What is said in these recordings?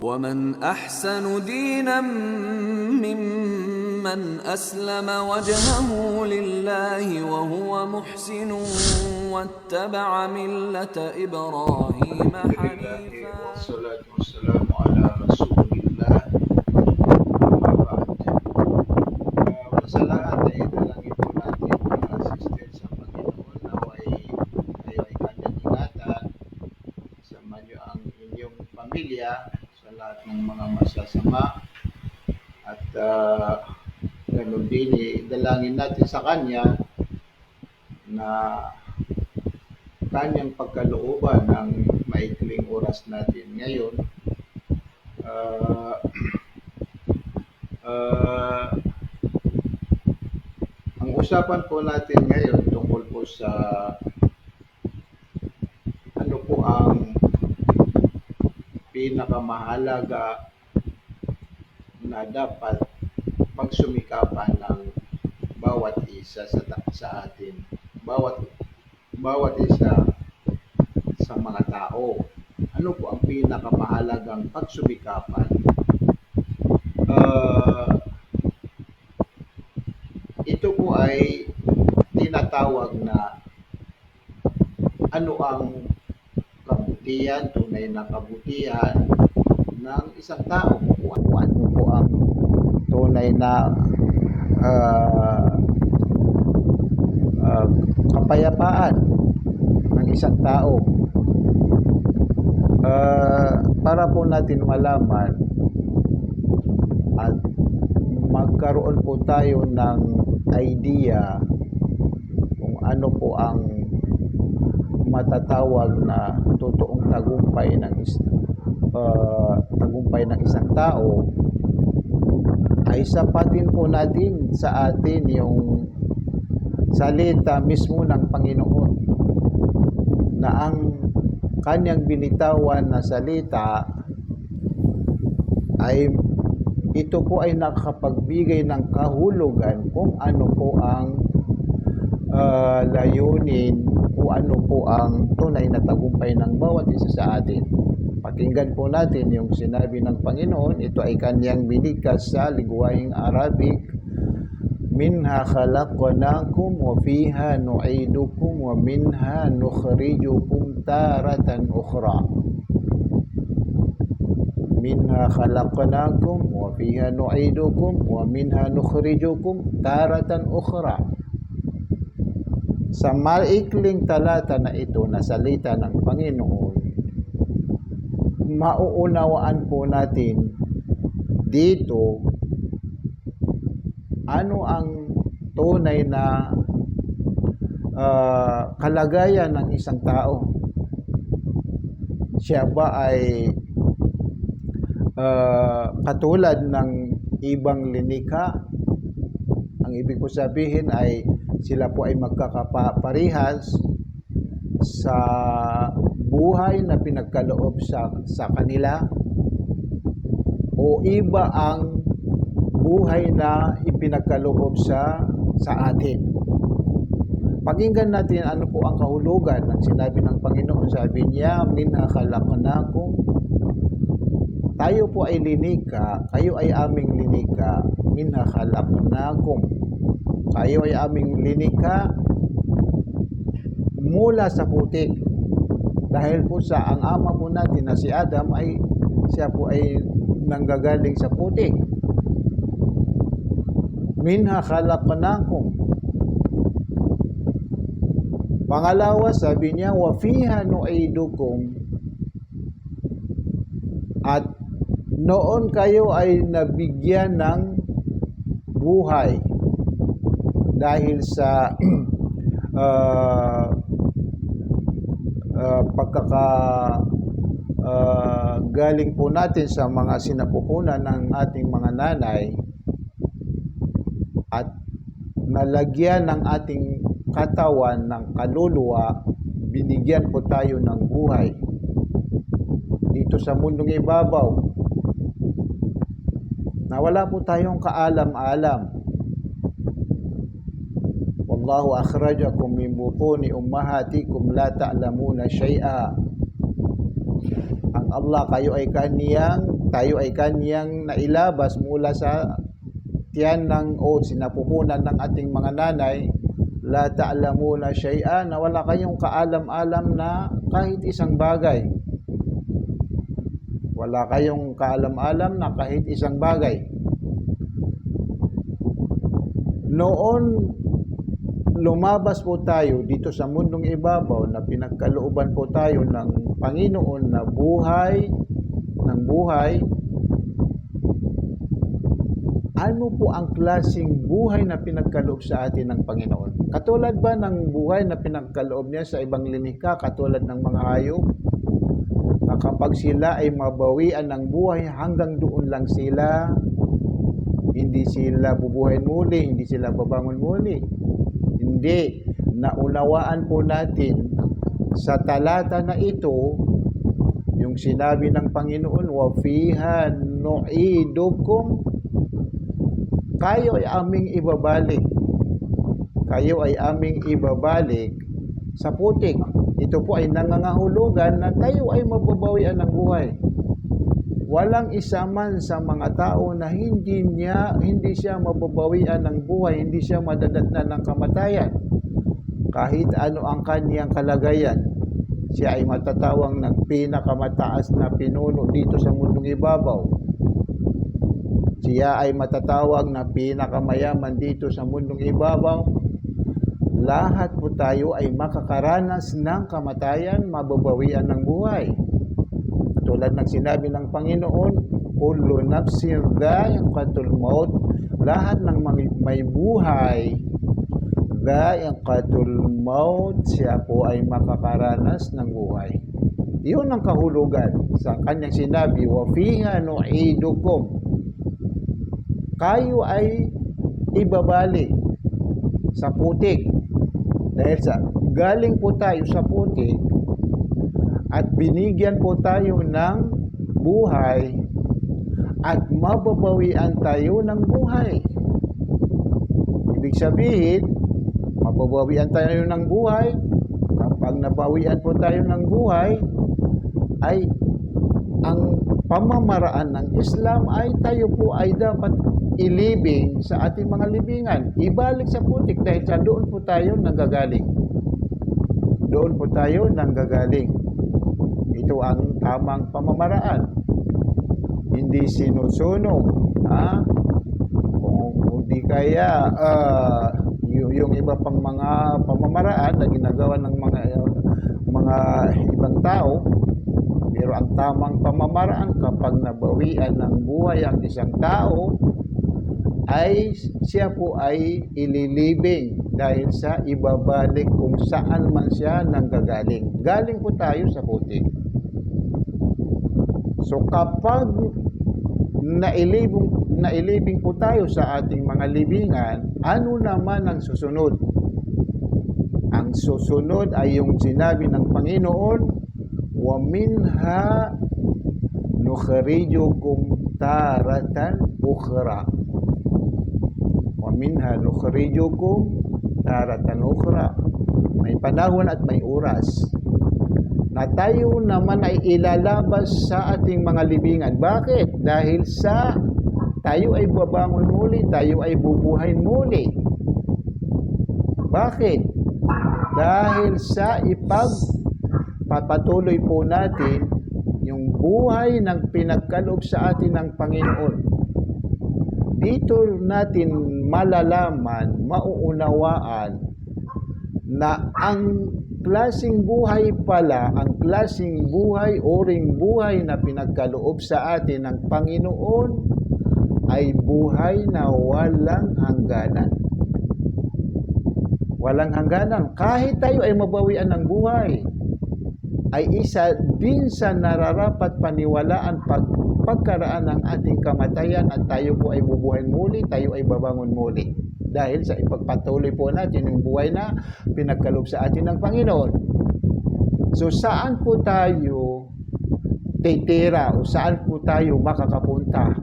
ومن أحسن دينا ممن أسلم وجهه لله وهو محسن واتبع ملة إبراهيم حنيفا. والصلاة والسلام على رسول الله. Amma ba'd. Sa lahat ay dalangin po natin ang assistance sa Panginoon. Kayo ay kanyang ingatan. Sama niyo ang inyong pamilya sa lahat ng mga masasama. At ganun din, dalangin natin sa Kanya na Kanyang pagkalooban ng maikling oras natin ngayon. Ang usapan po natin ngayon tungkol po sa ano po ang pinakamahalaga na dapat pagsumikapan ng bawat isa sa atin, bawat isa sa mga tao. Ano po ang pinakamahalagang pagsumikapan? Ito po ay tinatawag na ano ang kabutihan, tunay na kabutihan ng isang tao. Ano po ang tunay na kapayapaan ng isang tao. Para po natin malaman at magkaroon po tayo ng idea kung ano po ang matatawag na totoong tagumpay ng isang tao, ay sapatin po natin sa atin yung salita mismo ng Panginoon, na ang kanyang binitawan na salita ay ito po ay nakapagbigay ng kahulugan kung ano po ang layunin o ano po ang tunay na tagumpay ng bawat isa sa atin. Pakinggan po natin yung sinabi ng Panginoon. Ito ay kanyang binikas sa lingwaheng Arabic. Minha khalaqnakum wa fiha nu'idukum wa minha nukhrijukum taratan ukhra. Minha khalaqnakum wa fiha nu'idukum wa minha nukhrijukum taratan ukhra. Sa maikling talata na ito na salita ng Panginoon, mauunawaan po natin dito ano ang tunay na kalagayan ng isang tao. Siya ba ay katulad ng ibang linikha? Ang ibig ko sabihin ay sila po ay magkakaparehas sa buhay na pinagkaloob sa kanila, o iba ang buhay na ipinagkaloob sa atin. Pakinggan natin ano po ang kahulugan ng sinabi ng Panginoon. Sabi niya, minha khalaqnakum. Tayo po ay linika, kayo ay aming linika. Minha khalaqnakum. Kayo ay aming linika mula sa putik. Dahil po ang ama po natin na si Adam ay siya po ay nanggagaling sa putik. Minha khalaqnakum. Pangalawa, sabi niya, wa fiha nu'idukum. At noon kayo ay nabigyan ng buhay dahil sa galing po natin sa mga sinapupunan ng ating mga nanay, at nalagyan ng ating katawan ng kaluluwa, binigyan po tayo ng buhay dito sa mundong ibabaw, na wala po tayong kaalam-alam. Wallahu akhrajakum min butuni ummahatikum la ta'lamuna syai'a. Ang Allah, kayo ay kaniyang tayo ay kanyang nailabas mula sa tiyan o sinapupunan ng ating mga nanay, la ta'lamuna syai'an, na wala kayong kaalam-alam na kahit isang bagay. Wala kayong kaalam-alam na kahit isang bagay. Noon lumabas po tayo dito sa mundong ibabaw na pinagkalooban po tayo ng Panginoon na buhay, ano po ang klaseng buhay na pinagkaloob sa atin ng Panginoon? Katulad ba ng buhay na pinagkaloob niya sa ibang linikha, katulad ng mga hayop? Na kapag sila ay mabawian ng buhay, hanggang doon lang sila, hindi sila bubuhayin muli, hindi sila babangon muli. Hindi. Naunawaan po natin sa talata na ito, yung sinabi ng Panginoon, wa fiha nu'idukum, kayo ay aming ibabalik. Kayo ay aming ibabalik sa putik. Ito po ay nangangahulugan na tayo ay mababawian ng buhay. Walang isa man sa mga tao na hindi siya mababawian ng buhay, hindi siya madadatnan ng kamatayan. Kahit ano ang kaniyang kalagayan, siya ay matatawang ng pinakamataas na pinuno dito sa mundong ibabaw. Siya ay matatawag na pinakamayaman dito sa mundong ibabaw. Lahat po tayo ay makakaranas ng kamatayan, mababawian ng buhay. Tulad ng sinabi ng Panginoon, kullu nafsin dha'iqatul maut, lahat ng may buhay, dha'iqatul maut, siya po ay makakaranas ng buhay. Iyon ang kahulugan sa kanyang sinabi, wa fiha nu'idukum, kayo ay ibabalik sa putik. Dahil galing po tayo sa putik at binigyan po tayo ng buhay at mababawian tayo ng buhay. Ibig sabihin, mababawian tayo ng buhay. Kapag nabawian po tayo ng buhay, ay ang pamamaraan ng Islam ay tayo po ay dapat ilibing sa ating mga libingan, ibalik sa putik, dahil sa doon po tayo nanggagaling. Doon po tayo nanggagaling. Ito ang tamang pamamaraan. Hindi sinusunog. Kung di kaya yung iba pang mga pamamaraan na ginagawa ng mga ibang tao. Pero ang tamang pamamaraan, kapag nabawian ng buhay ang isang tao, ay siya po ay ililibing dahil sa ibabalik kung saan man siya nanggagaling. Galing po tayo sa putik. So kapag nailibing po tayo sa ating mga libingan, ano naman ang susunod? Ang susunod ay yung sinabi ng Panginoon, wa minha nukhrijukum taratan ukhra. Minha nukhrijukum taratan ukhra. May panahon at may oras na tayo naman ay ilalabas sa ating mga libingan. Bakit? Dahil sa tayo ay babangon muli, tayo ay bubuhayin muli. Bakit? Dahil sa ipagpapatuloy po natin yung buhay ng pinagkaloob sa atin ng Panginoon. Dito natin malalaman, mauunawaan na ang klaseng buhay pala, ang klaseng buhay, oring buhay na pinagkaloob sa atin ng Panginoon ay buhay na walang hangganan. Walang hangganan. Kahit tayo ay mabawian ng buhay, ay isa din sa nararapat paniwalaan pagkaraan ng ating kamatayan, at tayo po ay bubuhayin muli, tayo ay babangon muli. Dahil sa ipagpatuloy po natin yung buhay na pinagkaloob sa atin ng Panginoon. So saan po tayo titira o saan po tayo makakapunta?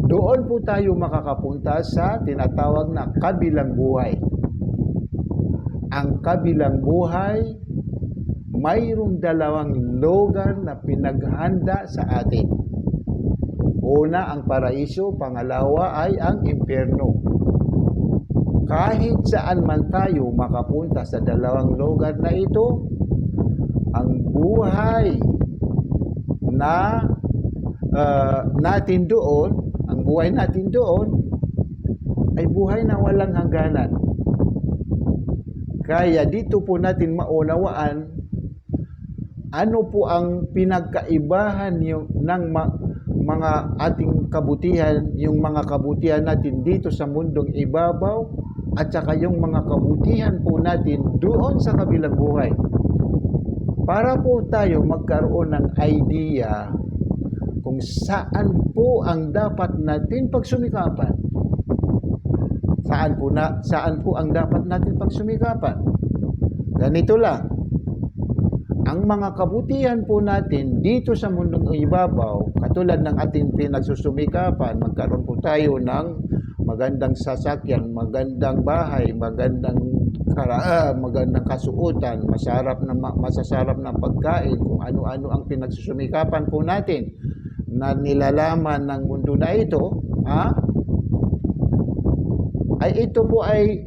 Doon po tayo makakapunta sa tinatawag na kabilang buhay. Ang kabilang buhay, mayroong dalawang lugar na pinaghanda sa atin. una ang paraiso, pangalawa ay ang impyerno. Kahit saan man tayo makapunta sa dalawang lugar na ito, ang buhay na natin doon, ang buhay natin doon ay buhay na walang hangganan. Kaya dito po natin maunawaan ano po ang pinagkaibahan ng mga ating kabutihan, yung mga kabutihan natin dito sa mundong ibabaw at saka yung mga kabutihan po natin doon sa kabilang buhay. Para po tayo magkaroon ng idea kung saan po ang dapat natin pagsumikapan. Saan po ang dapat natin pagsumikapan? Ganito lang. Ang mga kabutihan po natin dito sa mundong ibabaw, katulad ng ating pinagsusumikapan, magkaroon po tayo ng magandang sasakyan, magandang bahay, magandang kasuotan, masasarap na pagkain, kung ano-ano ang pinagsusumikapan po natin na nilalaman ng mundo na ito, ay ito po ay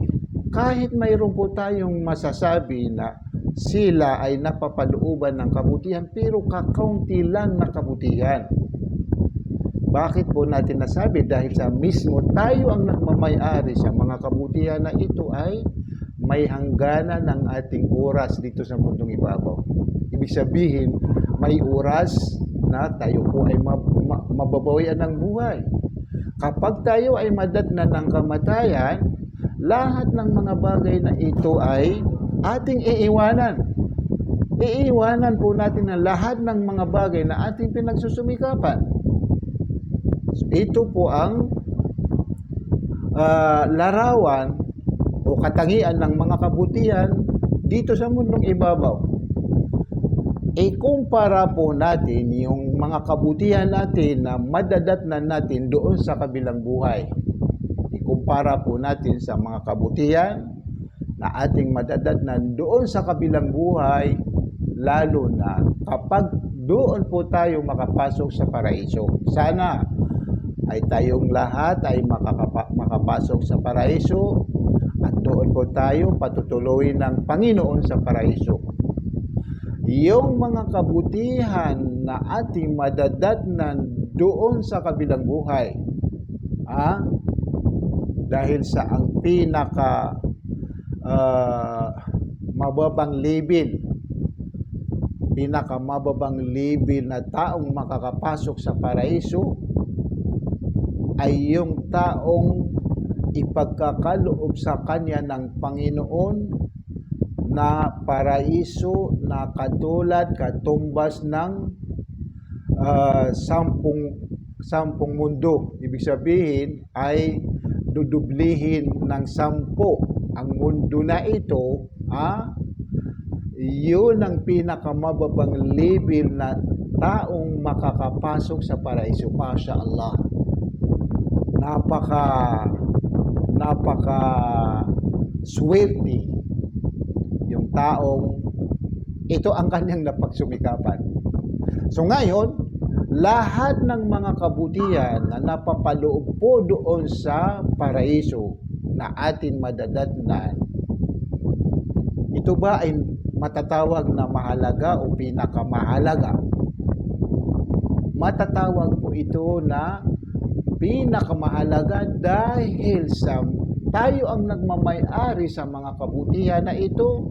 kahit mayroon po tayong masasabi na sila ay napapalooban ng kabutihan, pero kakaunti lang na kabutihan. Bakit po natin nasabi? Dahil sa mismo tayo ang nagmamay-ari sa mga kabutihan na ito ay may hangganan ng ating oras dito sa mundong ibabaw. Ibig sabihin, may oras na tayo po ay mababawian ng buhay. Kapag tayo ay madatnan ng kamatayan, lahat ng mga bagay na ito ay ating iiwanan. Iiwanan po natin ang lahat ng mga bagay na ating pinagsusumikapan. So, ito po ang larawan o katangian ng mga kabutihan dito sa mundong ibabaw. Ikumpara po natin yung mga kabutihan natin na madadatnan natin doon sa kabilang buhay. Ikumpara po natin sa mga kabutihan na ating madadatnan doon sa kabilang buhay, lalo na kapag doon po tayo makapasok sa paraiso. Sana ay tayong lahat ay makapasok sa paraiso at doon po tayo patutuloy ng Panginoon sa paraiso. Yung mga kabutihan na ating madadatnan doon sa kabilang buhay, dahil sa ang pinaka mababang level na taong makakapasok sa paraiso ay yung taong ipagkakaloob sa kanya ng Panginoon na paraiso na katumbas ng sampung mundo. Ibig sabihin ay dudublihin ng 10 ang mundo na ito. Yun ang pinakamababang level na taong makakapasok sa paraiso. Masya Allah. Napaka swerte yung taong ito ang kanyang napagsumikapan. So ngayon, lahat ng mga kabutihan na napapaloob po doon sa paraiso na atin madadatnan, ito ba ay matatawag na mahalaga o pinakamahalaga? Matatawag po ito na pinakamahalaga dahil sa tayo ang nagmamay-ari sa mga kabutihan na ito,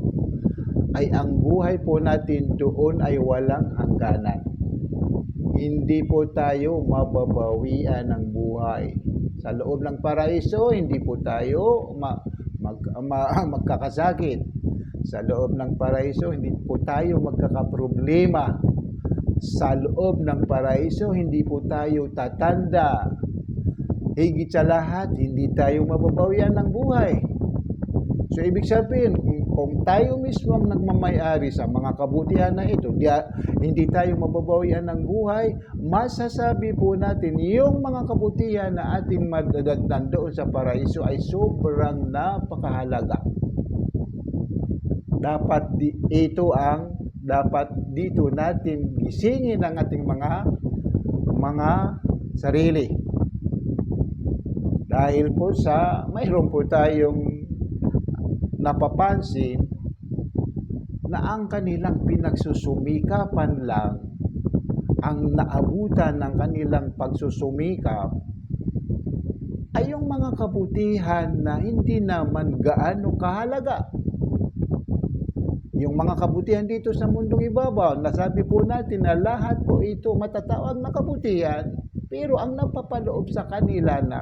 ay ang buhay po natin doon ay walang hangganan. Hindi po tayo mababawian ng buhay. Sa loob ng paraiso, hindi po tayo magkakasakit. Sa loob ng paraiso, hindi po tayo magkakaproblema. Sa loob ng paraiso, hindi po tayo tatanda. Higit sa lahat, hindi tayo mababawian ng buhay. So, ibig sabihin, kung tayo mismo ang nagmamay-ari sa mga kabutihan na ito, hindi tayo mababawian ng buhay, masasabi po natin, yung mga kabutihan na ating madadatnan doon sa paraiso ay sobrang napakahalaga. Dapat dito natin gisingin ang ating mga sarili. Dahil po sa mayroon po tayong napapansin na ang kanilang pinagsusumikapan lang, ang naabutan ng kanilang pagsusumikap ay yung mga kabutihan na hindi naman gaano kahalaga. Yung mga kabutihan dito sa mundong ibabaw, nasabi po natin na lahat po ito matatawag na kabutihan, pero ang napapaloob sa kanila na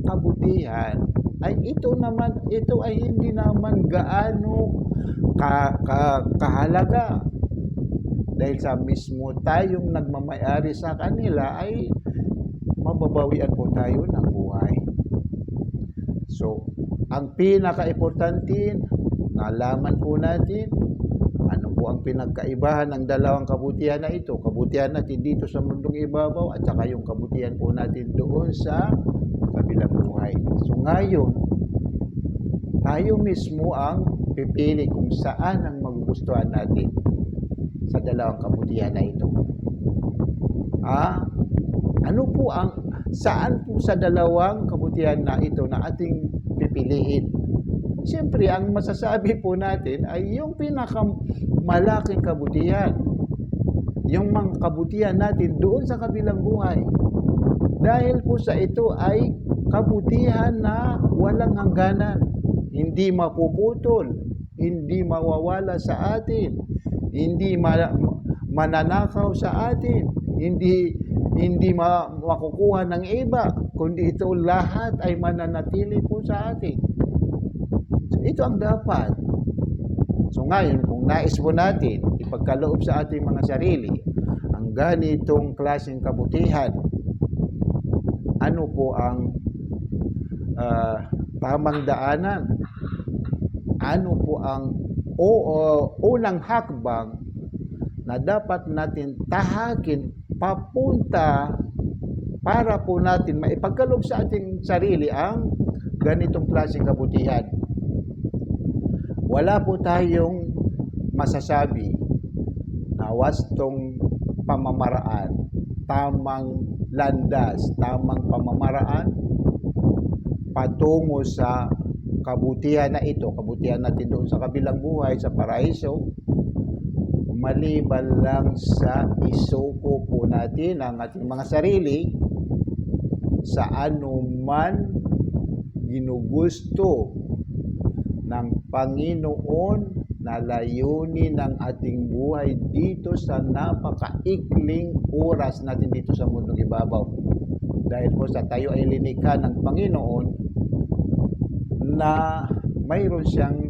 kabutihan ay ito ay hindi naman gaano kahalaga. Dahil sa mismo tayong nagmamayari sa kanila ay mababawian po tayo ng buhay. So, ang pinaka-importante, nalaman po natin ano po ang pinagkaibahan ng dalawang kabutihan na ito. Kabutihan natin dito sa mundong ibabaw at saka yung kabutihan po natin doon sa kabilang buhay. So ngayon, tayo mismo ang pipili kung saan ang magugustuhan natin sa dalawang kabutihan na ito. Saan po sa dalawang kabutihan na ito na ating pipiliin? Siyempre, ang masasabi po natin ay yung pinakamalaking kabutihan. Yung mga kabutihan natin doon sa kabilang buhay. Dahil po sa ito ay kabutihan na walang hangganan. Hindi mapuputol, hindi mawawala sa atin, hindi mananakaw sa atin, hindi makukuha ng iba, kundi ito lahat ay mananatili po sa atin. So, ito ang dapat. So ngayon, kung nais po natin ipagkaloob sa ating mga sarili ang ganitong klaseng kabutihan, ano po ang tamang daanan? Ano po ang unang hakbang na dapat natin tahakin papunta para po natin maipagkaloob sa ating sarili ang ganitong klaseng kabutihan? Wala po tayong masasabi na wastong pamamaraan, tamang landas, tamang pamamaraan patungo sa kabutihan na ito, kabutihan natin doon sa kabilang buhay, sa paraiso, maliban lang sa isuko po natin ang ating mga sarili sa anuman ginugusto ng Panginoon na layunin ng ating buhay dito sa napakaikling oras natin dito sa mundong ibabaw. Dahil po sa tayo ay linikha ng Panginoon na mayroon siyang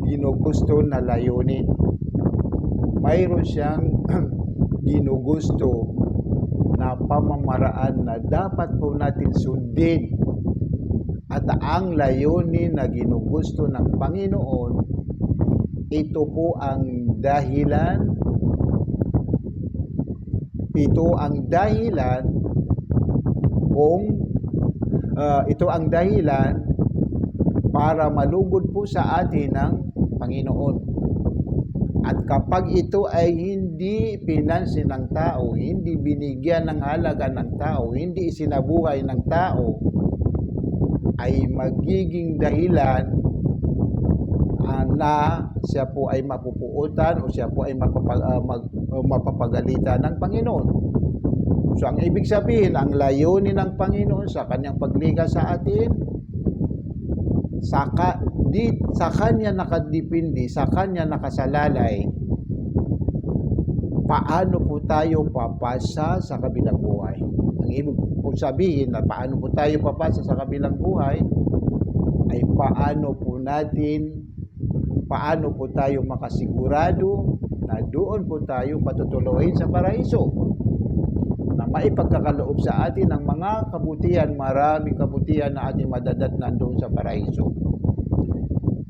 ginugusto na layunin. Mayroon siyang ginugusto na pamamaraan na dapat po natin sundin. At ang layunin na ginugusto ng Panginoon, ito po ang dahilan para malugod po sa atin ng Panginoon. At kapag ito ay hindi pinansin ng tao, hindi binigyan ng halaga ng tao, hindi isinabuhay ng tao, ay magiging dahilan na siya po ay mapupuutan o siya po ay mapapagalitan ng Panginoon. So ang ibig sabihin, ang layunin ng Panginoon sa kanyang paglikha sa atin, sa kanya nakadipindi, sa kanya nakasalalay, paano po tayo papasa sa kabilang buhay. Ang ibig po sabihin na paano po tayo papasa sa kabilang buhay ay paano po tayo makasigurado na doon po tayo patutuloyin sa paraiso, na maipagkakaloob sa atin ng mga kabutihan, maraming kabutihan na ating madadatnan doon sa paraiso.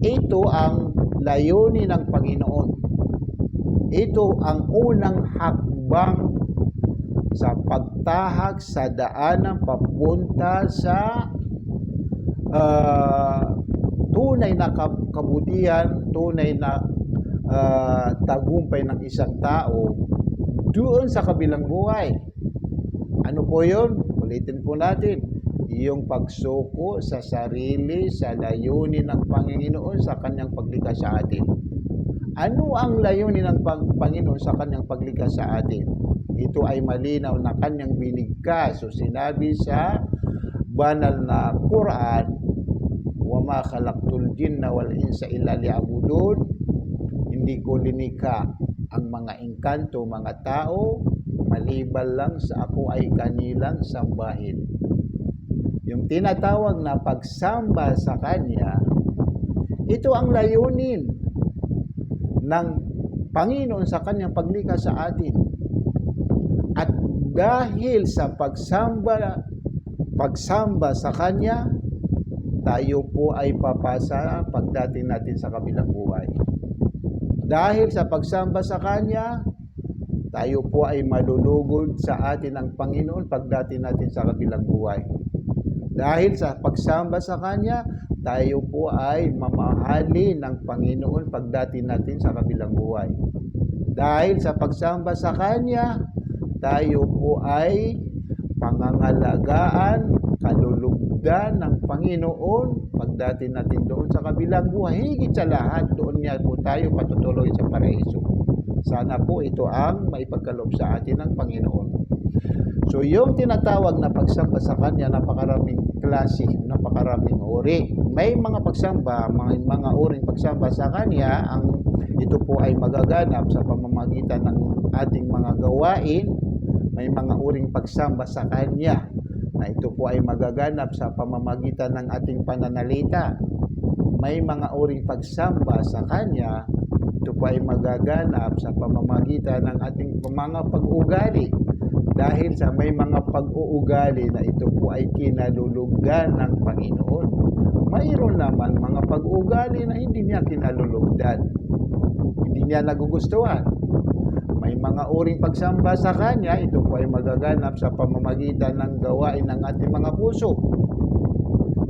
Ito ang layunin ng Panginoon. Ito ang unang hakbang sa pagtahak sa daanan papunta sa tunay na kabutihan, tunay na tagumpay ng isang tao doon sa kabilang buhay. Ano po yun? Ulitin po natin. Yung pagsuko sa sarili sa layunin ng Panginoon sa kanyang paglikha sa atin. Ano ang layunin ng Panginoon sa kanyang paglikha sa atin? Ito ay malinaw na kanyang binigkas. So sinabi sa banal na Quran, wa ma khalaqtul jinna wal insa illa liya'budun. Hindi ko linikha ang mga engkanto, mga tao, maliban lang sa ako ay kanilang sambahin. Yung tinatawag na pagsamba sa Kanya, ito ang layunin ng Panginoon sa Kanyang paglikha sa atin. At dahil sa pagsamba sa Kanya, tayo po ay papasa pagdating natin sa kabilang buhay. Dahil sa pagsamba sa Kanya, tayo po ay malulugod sa atin ng Panginoon pagdating natin sa kabilang buhay. Dahil sa pagsamba sa Kanya, tayo po ay mamahali ng Panginoon pagdating natin sa kabilang buhay. Dahil sa pagsamba sa Kanya, tayo po ay pangangalagaan, kalulugdan ng Panginoon pagdating natin doon sa kabilang buhay. Higit sa lahat, doon niya po tayo patutuloy sa paraiso. Sana po ito ang maipagkaloob sa atin ng Panginoon. So yung tinatawag na pagsamba sa Kanya, napakaraming klase, napakaraming uri. May mga pagsamba, mga uring pagsamba sa Kanya, ito po ay magaganap sa pamamagitan ng ating mga gawain. May mga uring pagsamba sa Kanya na ito po ay magaganap sa pamamagitan ng ating pananalita. May mga uring pagsamba sa Kanya, ito po ay magaganap sa pamamagitan ng ating mga pag-uugali. Dahil sa may mga pag-uugali na ito po ay kinalulugdan ng Panginoon. Mayroon naman mga pag-uugali na hindi niya kinalulugdan. Hindi niya nagugustuhan. May mga uring pagsamba sa Kanya, ito po ay magaganap sa pamamagitan ng gawain ng ating mga puso.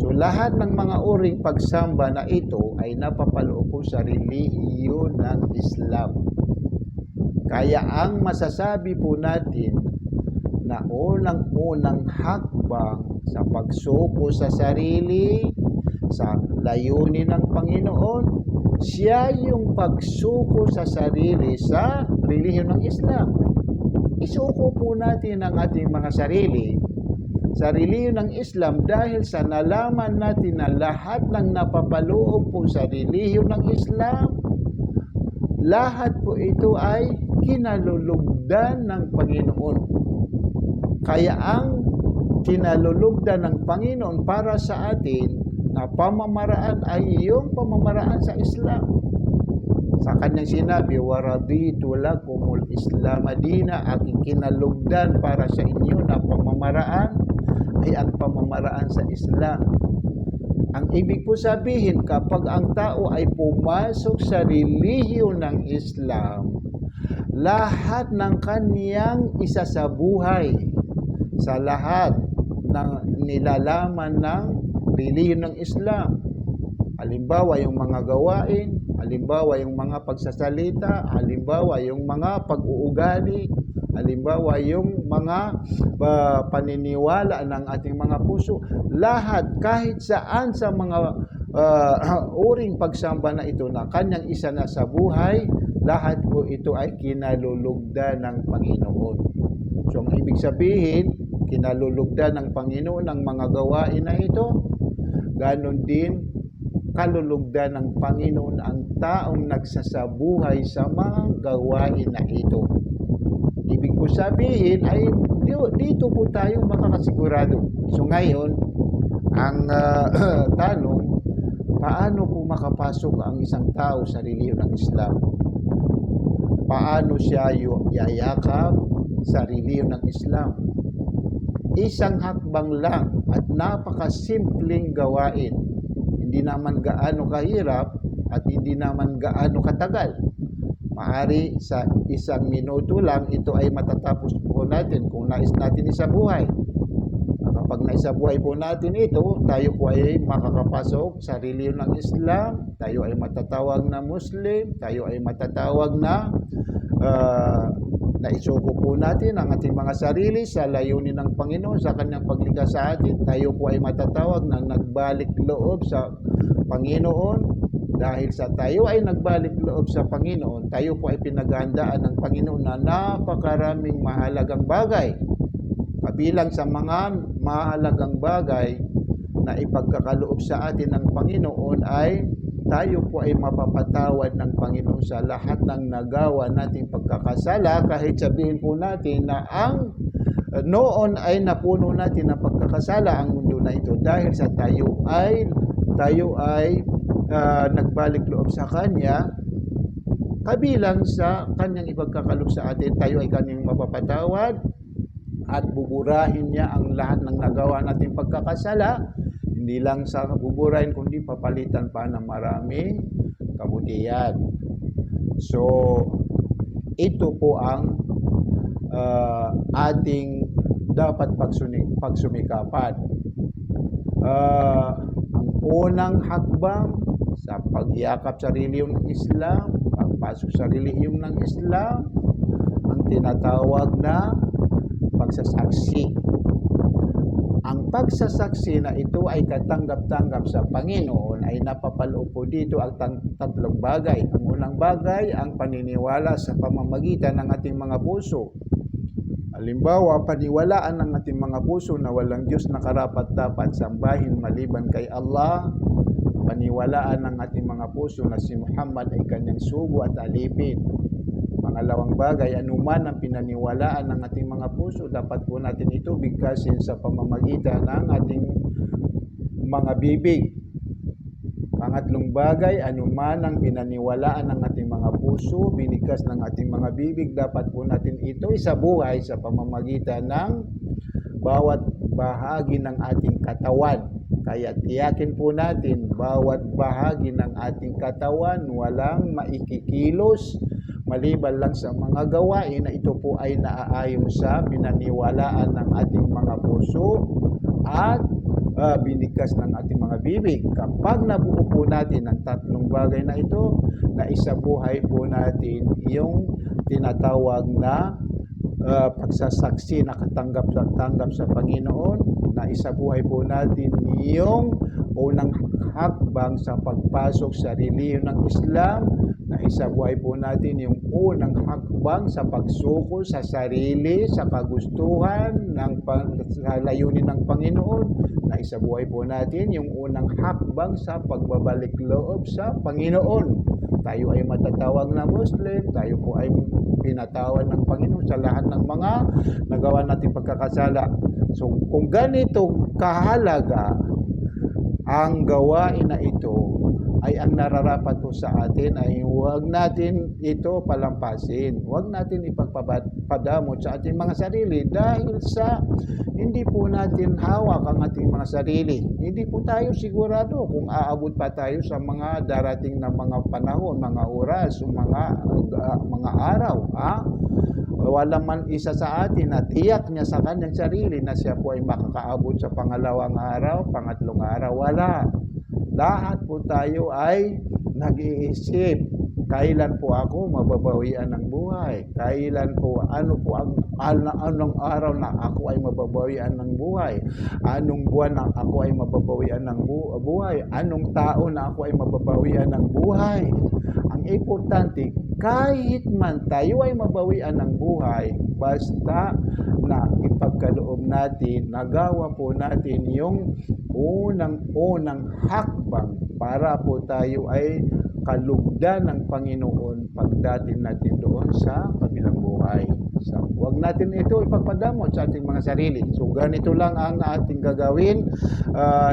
So lahat ng mga uring pagsamba na ito ay napapaloob po sa relihiyon ng Islam. Kaya ang masasabi po natin na unang-unang hakbang sa pagsuko sa sarili, sa layunin ng Panginoon, siya yung pagsuko sa sarili sa relihiyon ng Islam. Isuko po natin ang ating mga sarili sa relihiyon ng Islam dahil sa nalaman natin na lahat ng napapaloob po sa relihiyon ng Islam, lahat po ito ay kinalulugdan ng Panginoon. Kaya ang kinalulugdan ng Panginoon para sa atin na pamamaraan ay yung pamamaraan sa Islam. Sa kanyang sinabi, "Waraditu lakumul Islam madina," aking kinalugdan para sa inyo na pamamaraan ay ang pamamaraan sa Islam. Ang ibig po sabihin, kapag ang tao ay pumasok sa relihiyon ng Islam, lahat ng kaniyang isasabuhay sa lahat ng nilalaman ng relihiyon ng Islam. Halimbawa, yung mga gawain, halimbawa, yung mga pagsasalita, halimbawa, yung mga pag-uugali, halimbawa, yung mga paniniwala ng ating mga puso. Lahat, kahit saan sa mga uring pagsamba na ito na kanyang isa na sa buhay, lahat po ito ay kinalulugdan ng Panginoon. So, ang ibig sabihin, kinalulugdan ng Panginoon ang mga gawain na ito. Ganon din, kalulugdan ng Panginoon ang taong nagsasabuhay sa mga gawain na ito. Ibig ko sabihin ay dito po tayo makakasigurado. So ngayon, ang tanong, paano po makapasok ang isang tao sa relihiyon ng Islam? Paano siya yayakap sa relihiyon ng Islam? Isang hakbang lang at napakasimpleng gawain. Hindi naman gaano kahirap at hindi naman gaano katagal. Maari sa 1 minuto lang ito ay matatapos po natin kung nais natin isabuhay. Kapag naisabuhay po natin ito, tayo po ay makakapasok sa relihiyon ng Islam, tayo ay matatawag na Muslim, tayo ay matatawag na na isuko po natin ang ating mga sarili sa layunin ng Panginoon sa kanyang paglikha sa atin. Tayo po ay matatawag na nagbalik loob sa Panginoon. Dahil sa tayo ay nagbalik loob sa Panginoon, tayo po ay pinaghandaan ng Panginoon na napakaraming mahalagang bagay. Kabilang sa mga mahalagang bagay na ipagkakaloob sa atin ng Panginoon ay tayo po ay mapapatawad ng Panginoon sa lahat ng nagawa nating pagkakasala, kahit sabihin po natin na ang noon ay napuno natin ng pagkakasala ang mundo na ito dahil sa tayo ay nagbalik loob sa Kanya. Kabilang sa Kanyang ipagkakaloob sa atin, tayo ay Kanyang mapapatawad at buburahin Niya ang lahat ng nagawa nating pagkakasala. Hindi lang sa buburahin, kundi papalitan pa ng maraming kabutihan. So, ito po ang ating dapat pagsumikapan. Ang unang hakbang sa pagyakap sa relihiyong Islam, pagpasok sa relihiyong ng Islam, ang tinatawag na pagsasaksi. Ang pagsasaksi na ito ay katanggap-tanggap sa Panginoon ay napapaloob po dito ang tatlong bagay. Ang unang bagay, ang paniniwala sa pamamagitan ng ating mga puso. Halimbawa, paniwalaan ng ating mga puso na walang Diyos na karapat-dapat sambahin maliban kay Allah. Paniwalaan ng ating mga puso na si Muhammad ay kanyang sugo at alipin. Pangalawang bagay, anuman ang pinaniwalaan ng ating mga puso, dapat po natin ito bigkasin sa pamamagitan ng ating mga bibig. Pangatlong bagay, anuman ang pinaniwalaan ng ating mga puso, binigkas ng ating mga bibig, dapat po natin ito isabuhay sa pamamagitan ng bawat bahagi ng ating katawan. Kaya tiyakin po natin, bawat bahagi ng ating katawan, walang maikikilos, maliban lang sa mga gawain na ito po ay naaayon sa pinaniwalaan ng ating mga puso at binigkas ng ating mga bibig. Kapag nabuo po natin ang tatlong bagay na ito, na isabuhay po natin yung tinatawag na pagsasaksi na katanggap sa Panginoon, na isabuhay po natin yung unang hakbang sa pagpasok sa relihiyon ng Islam, na isabuhay po natin yung unang hakbang sa pagsuko sa sarili, sa kagustuhan sa layunin ng Panginoon, na isabuhay po natin yung unang hakbang sa pagbabalik loob sa Panginoon. Tayo ay matatawag na Muslim, tayo po ay pinatawad ng Panginoon sa lahat ng mga nagawa nating pagkakasala. So, kung ganito kahalaga ang gawain na ito, ay ang nararapat po sa atin ay huwag natin ito palampasin. Huwag natin ipagpapadamot sa ating mga sarili dahil sa hindi po natin hawak ang ating mga sarili. Hindi po tayo sigurado kung aabot pa tayo sa mga darating na mga panahon, mga oras, o mga araw. Wala man isa sa atin na tiyak niya sa kanyang sarili na siya po ay makakaabot sa pangalawang araw, pangatlong araw. Wala. Lahat po tayo ay nag-iisip, kailan po ako mababawian ng buhay? Kailan po, anong araw na ako ay mababawian ng buhay? Anong buwan na ako ay mababawian ng buhay? Anong taon na ako ay mababawian ng buhay? Ang importante, kahit man tayo ay mabawian ng buhay, basta na ipagkaloob natin, nagawa po natin yung unang hakbang para po tayo ay kalugdan ng Panginoon pagdating natin doon sa kabilang buhay. So, huwag natin ito ipagpadamot sa ating mga sarili. So, ganito lang ang ating gagawin.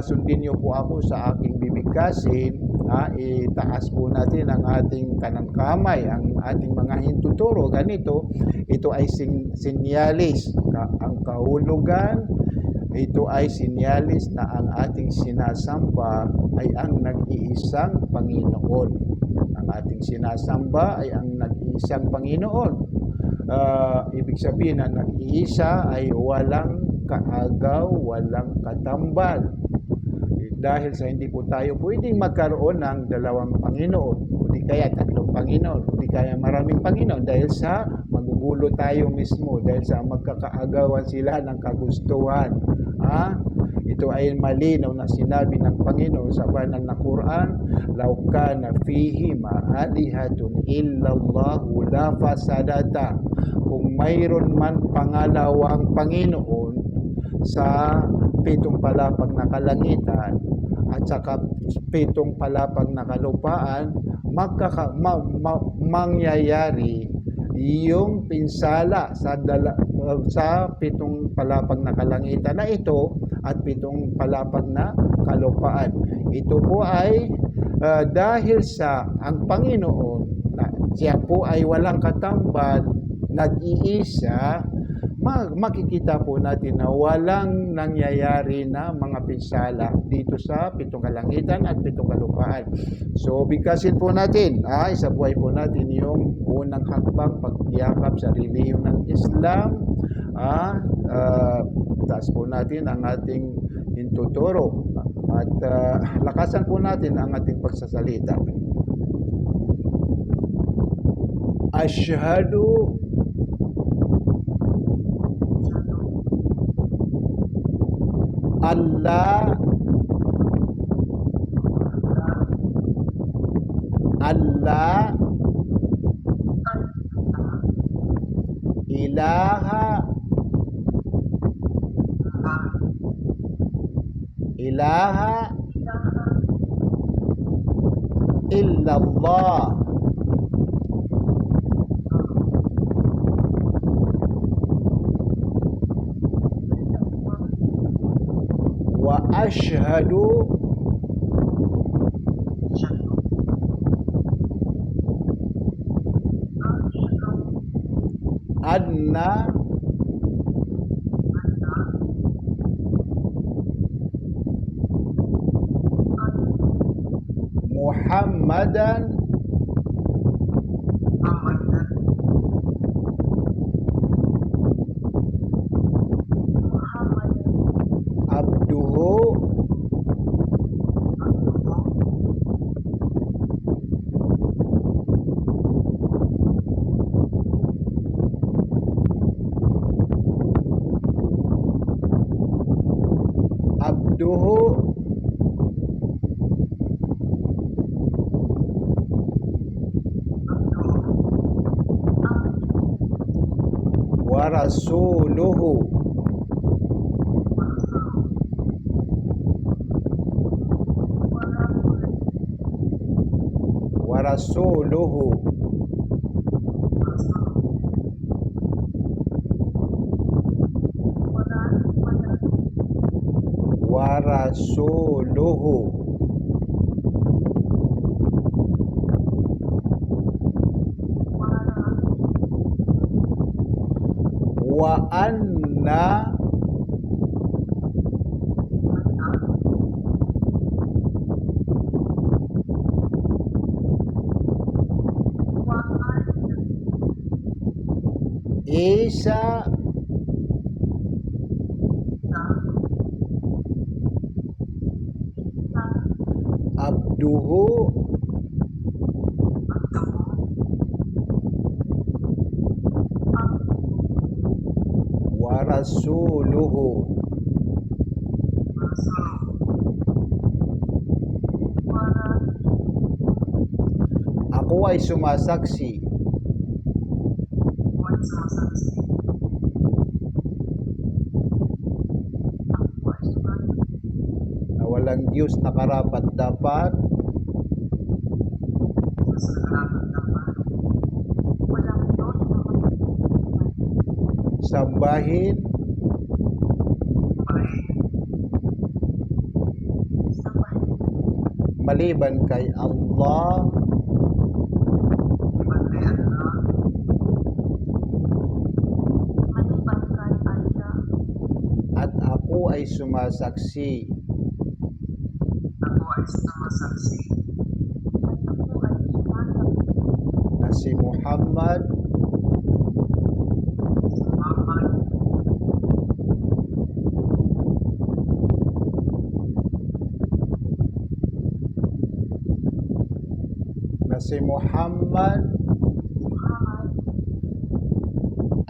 Sundin niyo po ako sa aking bibigkasin. Itaas po natin ang ating kanang kamay, ang ating mga hintuturo. Ganito, ito ay sinyalis. Ang kahulugan, ito ay sinyalis na ang ating sinasamba ay ang nag-iisang Panginoon. Ang ating sinasamba ay ang nag-iisang Panginoon. Ibig sabihin na nag-iisa ay walang kaagaw, walang katambal. Dahil sa hindi po tayo pwedeng magkaroon ng dalawang Panginoon, o di kaya tatlong Panginoon, o di kaya maraming Panginoon, dahil sa magulo tayo mismo dahil sa magkakaagawan sila ng kagustuhan. Ito ay malinaw na sinabi ng Panginoon sa banal na Quran, "Law kana fihi ma'alihatun illallahu la fasadata." Kung mayroon man pangalawang Panginoon sa pitong palapag na kalangitan at saka pitong palapag na kalupaan, mangyayari yung pinsala sa pitong palapag na kalangitan na ito at pitong palapag na kalupaan. Ito po ay dahil sa ang Panginoon na siya po ay walang katambal, nag-iisa, makikita po natin na walang nangyayari na mga pinsala dito sa pitong kalangitan at pitong kalupaan. So, bigkasin po natin, sa buhay po natin yung unang hakbang pagyakap sa relihiyon ng Islam. Taas po natin ang ating intuturo at lakasan po natin ang ating pagsasalita. Ashhadu Allah ilaha illallah wa ashhadu anna Muhammadan abduhu wa rasuluhu wa anna Isa abduhu wa rasuluhu. Ako ay sumasaksi na walang Diyos na karapat-dapat sambahin maliban kay Allah at ako ay sumasaksi na si Muhammad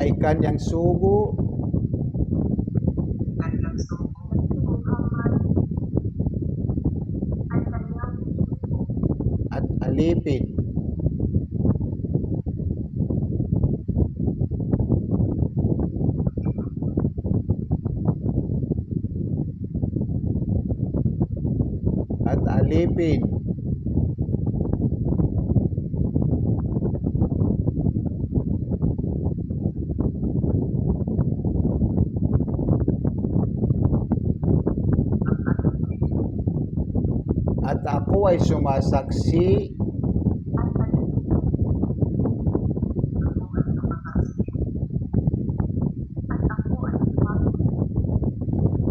ay kanyang sugo kanyang sugo ay kanyang at alipin at alipin at ako ay sumasaksi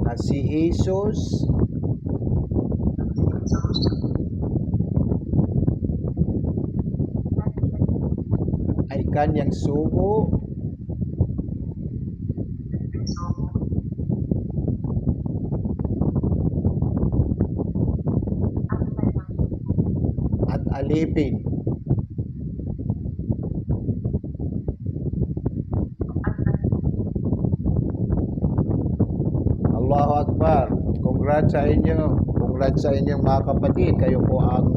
na si Jesus ay kanyang sugo at alipin Allahu Akbar. Congrats sa inyo. Congrats sa inyong mga kapatid. Kayo po ang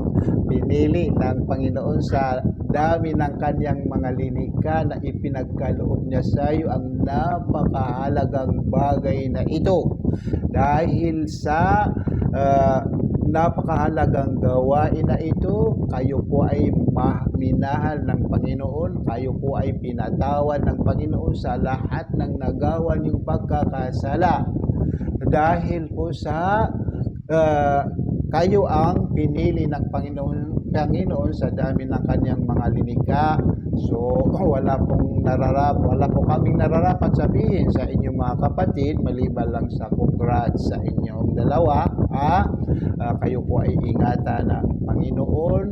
pinili ng Panginoon sa dami ng kanyang mga linika na ipinagkaloob niya sa iyo ang napakahalagang bagay na ito. Dahil sa napakahalagang gawain na ito, kayo po ay minahal ng Panginoon, kayo po ay pinatawad ng Panginoon sa lahat ng nagawa niyong pagkakasala. Dahil po sa kayo ang pinili ng Panginoon sa dami ng kanyang mga linika. So wala po kaming nararapat sabihin sa inyong mga kapatid maliban lang sa congrats sa inyong dalawa. Kayo po ay ingatan ng Panginoon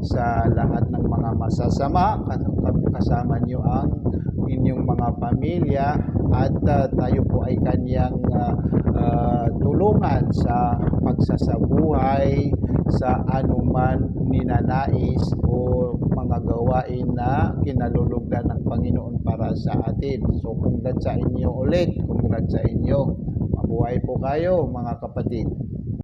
sa lahat ng mga masasama, kasama niyo ang inyong mga pamilya at tayo po ay kanyang tulungan sa pagsasabuhay sa anuman ninanais o mga gawain na kinalulugdan ng Panginoon para sa atin. So congrats sa inyo ulit, congrats sa inyo. Mabuhay po kayo mga kapatid.